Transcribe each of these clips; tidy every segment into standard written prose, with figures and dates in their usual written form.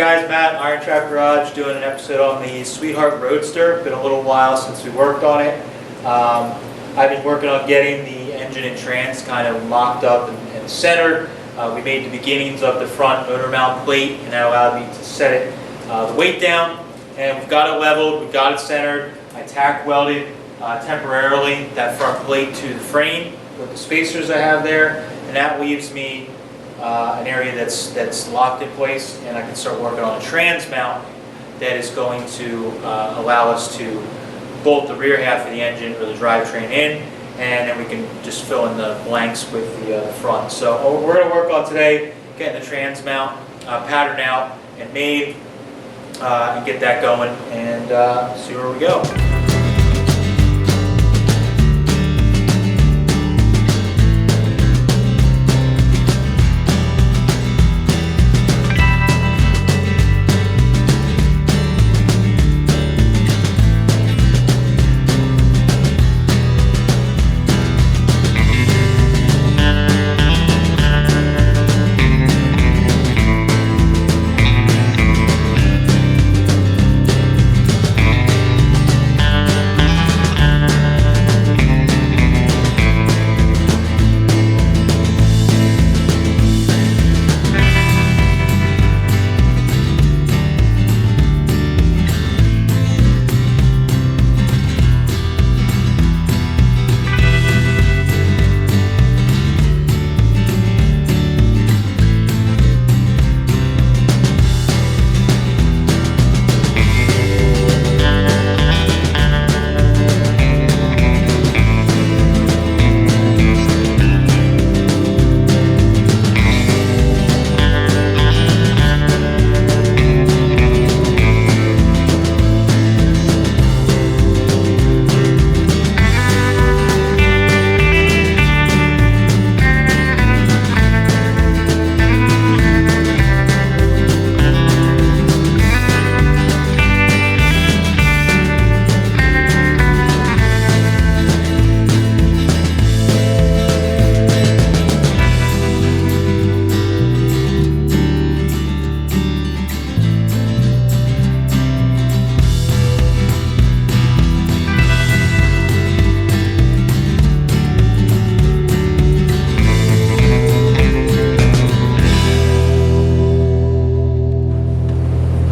guys, Matt, IronTrap Garage, doing an episode on the Sweetheart Roadster. Been a little while since we worked on it. I've been working on getting the engine and trans kind of mocked up and centered. We made the beginnings of the front motor mount plate, and that allowed me to set it the weight down. And we've got it leveled, we've got it centered. I tack welded temporarily that front plate to the frame with the spacers I have there, and that leaves me an area that's locked in place, and I can start working on a trans mount that is going to allow us to bolt the rear half of the engine or the drivetrain in, and then we can just fill in the blanks with the front. So we're going to work on today, getting the trans mount patterned out and made, and get that going, and see where we go.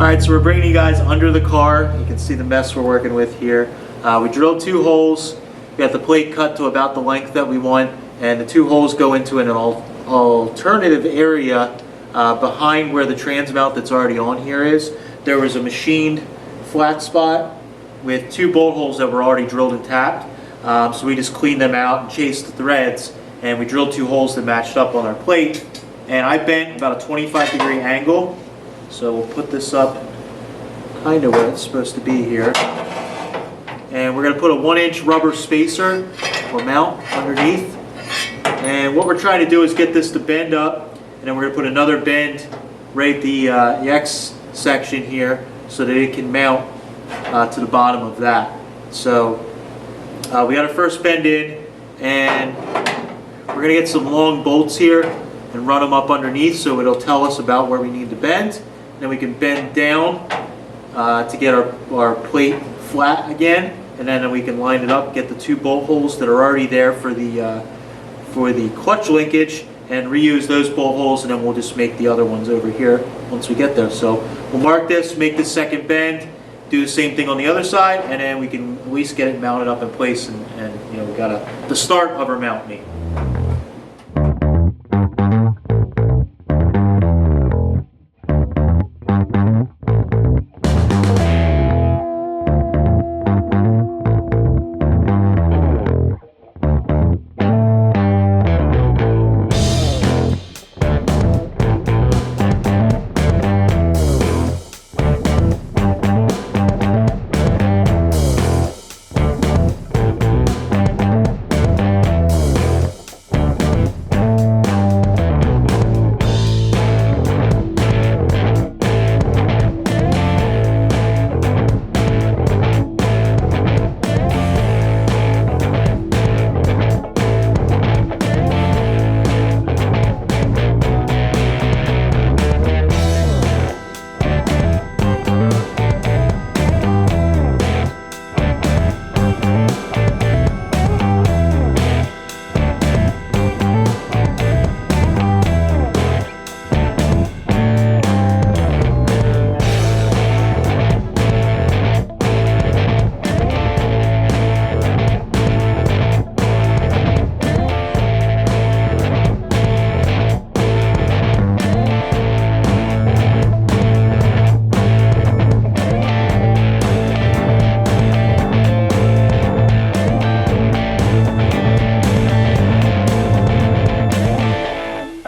Alright, so we're bringing you guys under the car. You can see the mess we're working with here. We drilled 2 holes. We got the plate cut to about the length that we want, and the 2 holes go into an alternative area behind where the trans mount that's already on here is. There was a machined flat spot with 2 bolt holes that were already drilled and tapped. So we just cleaned them out and chased the threads, and we drilled 2 holes that matched up on our plate. And I bent about a 25-degree angle. So we'll put this up kind of where it's supposed to be here. And we're going to put a 1-inch rubber spacer or mount underneath. And what we're trying to do is get this to bend up, and then we're going to put another bend right at the X section here so that it can mount to the bottom of that. So we got to first bend in, and we're going to get some long bolts here and run them up underneath so it'll tell us about where we need to bend. Then we can bend down to get our plate flat again, and then we can line it up, get the 2 bolt holes that are already there for the clutch linkage, and reuse those bolt holes, and then we'll just make the other ones over here once we get there. So we'll mark this, make the second bend, do the same thing on the other side, and then we can at least get it mounted up in place, and you know, we got the start of our mount made.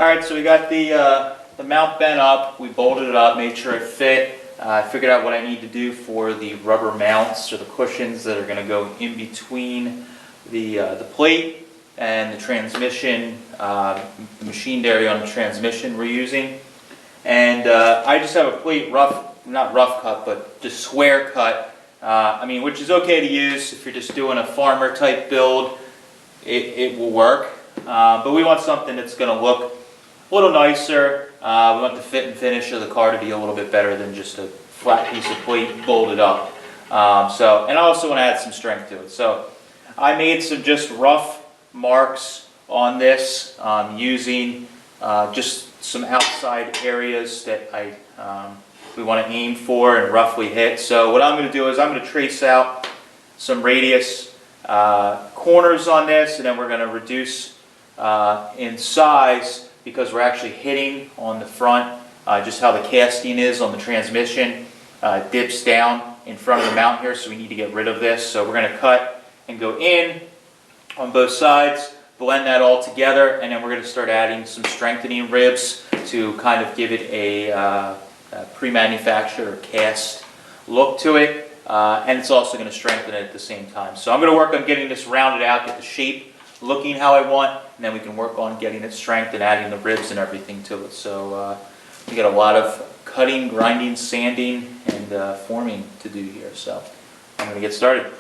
All right, so we got the mount bent up. We bolted it up, made sure it fit. I figured out what I need to do for the rubber mounts or the cushions that are going to go in between the plate and the transmission, machined area on the transmission we're using. And I just have a plate not rough cut, but just square cut. I mean, which is okay to use if you're just doing a farmer type build. It will work. But we want something that's going to look a little nicer. We want the fit and finish of the car to be a little bit better than just a flat piece of plate bolted up. And I also want to add some strength to it. So I made some just rough marks on this using just some outside areas that we want to aim for and roughly hit. So what I'm going to do is I'm going to trace out some radius corners on this, and then we're going to reduce in size because we're actually hitting on the front, just how the casting is on the transmission. It dips down in front of the mount here, so we need to get rid of this. So we're going to cut and go in on both sides, blend that all together, and then we're going to start adding some strengthening ribs to kind of give it a pre-manufactured or cast look to it, and it's also going to strengthen it at the same time. So I'm going to work on getting this rounded out, get the shape looking how I want, and then we can work on getting it strength and adding the ribs and everything to it. So we got a lot of cutting, grinding, sanding, and forming to do here. So I'm going to get started.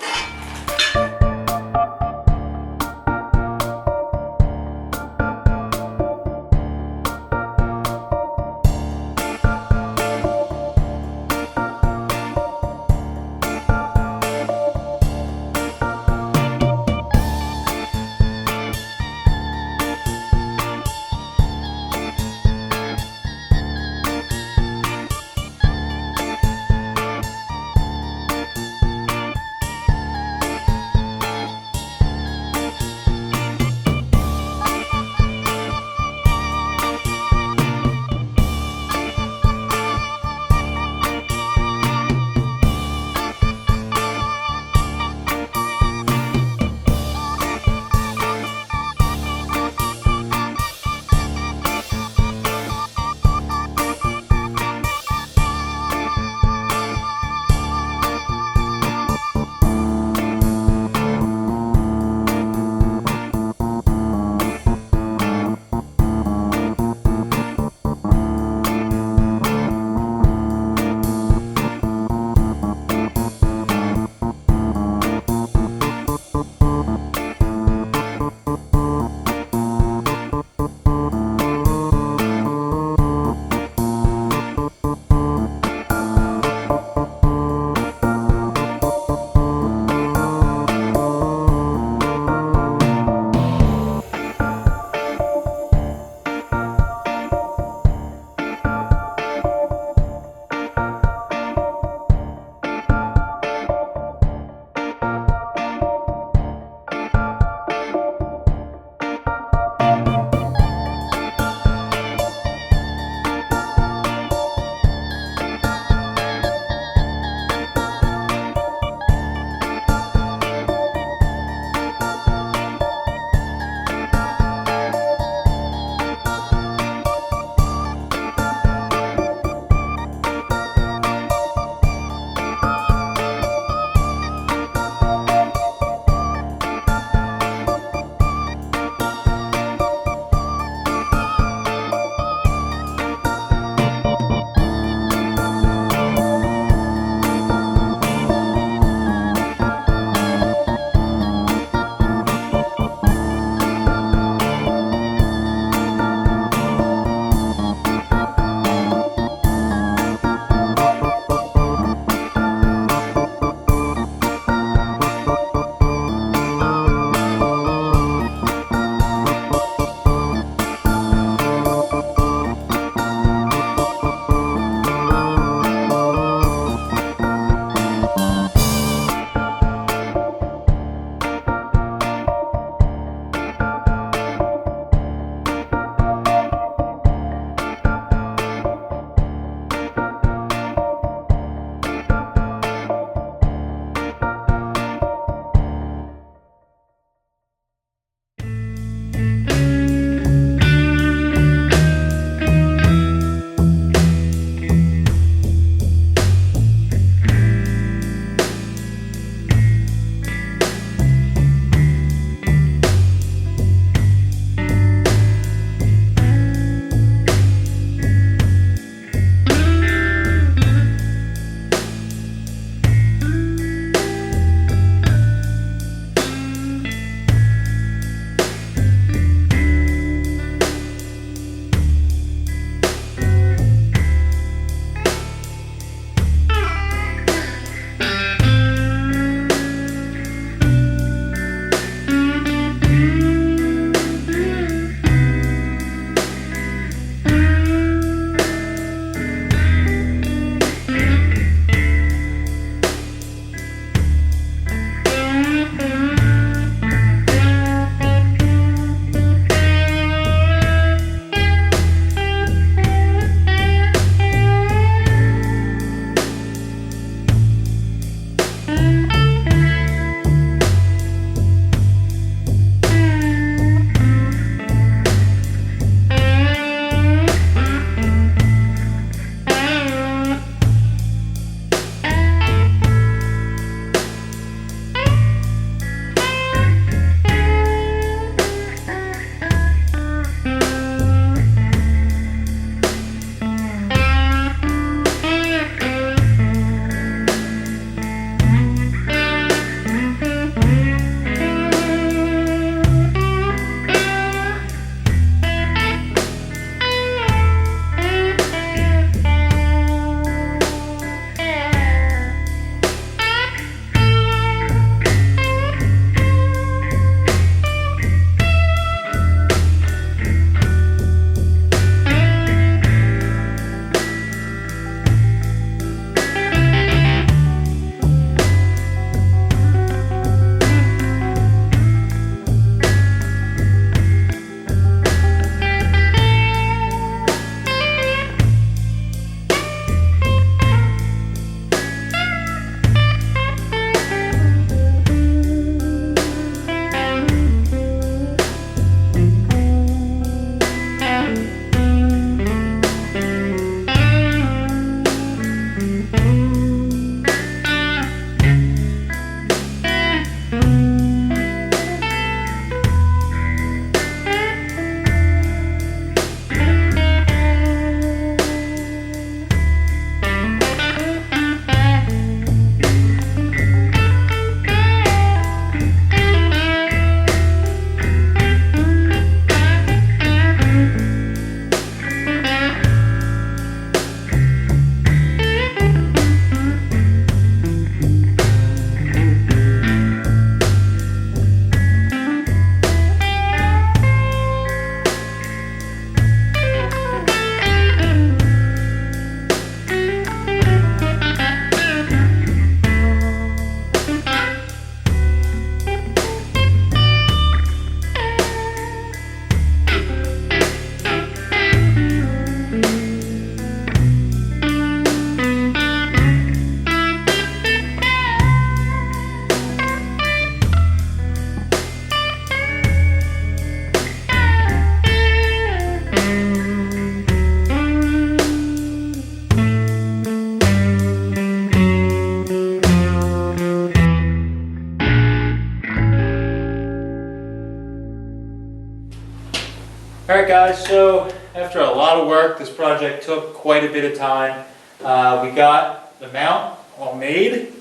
guys, so after a lot of work, this project took quite a bit of time. We got the mount all made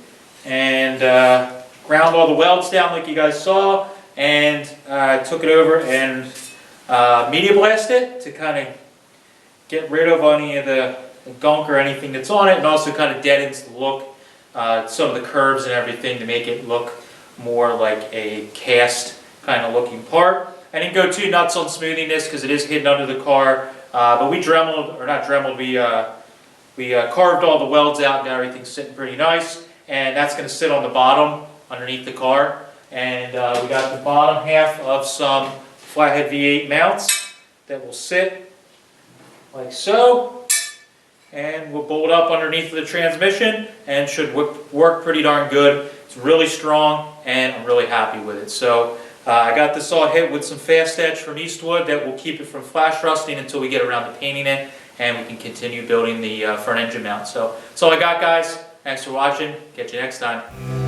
and ground all the welds down like you guys saw, and took it over and media blasted it to kind of get rid of any of the gunk or anything that's on it, and also kind of deadens the look, some of the curves and everything to make it look more like a cast kind of looking part. I didn't go too nuts on smoothing this because it is hidden under the car, but we dremeled, or not dremeled, we carved all the welds out and everything's sitting pretty nice, and that's going to sit on the bottom underneath the car. And we got the bottom half of some flathead V8 mounts that will sit like so, and we'll bolt up underneath the transmission and should work pretty darn good. It's really strong and I'm really happy with it. So I got this all hit with some fast edge from Eastwood that will keep it from flash rusting until we get around to painting it, and we can continue building the front engine mount. So that's all I got, guys. Thanks for watching. Catch you next time.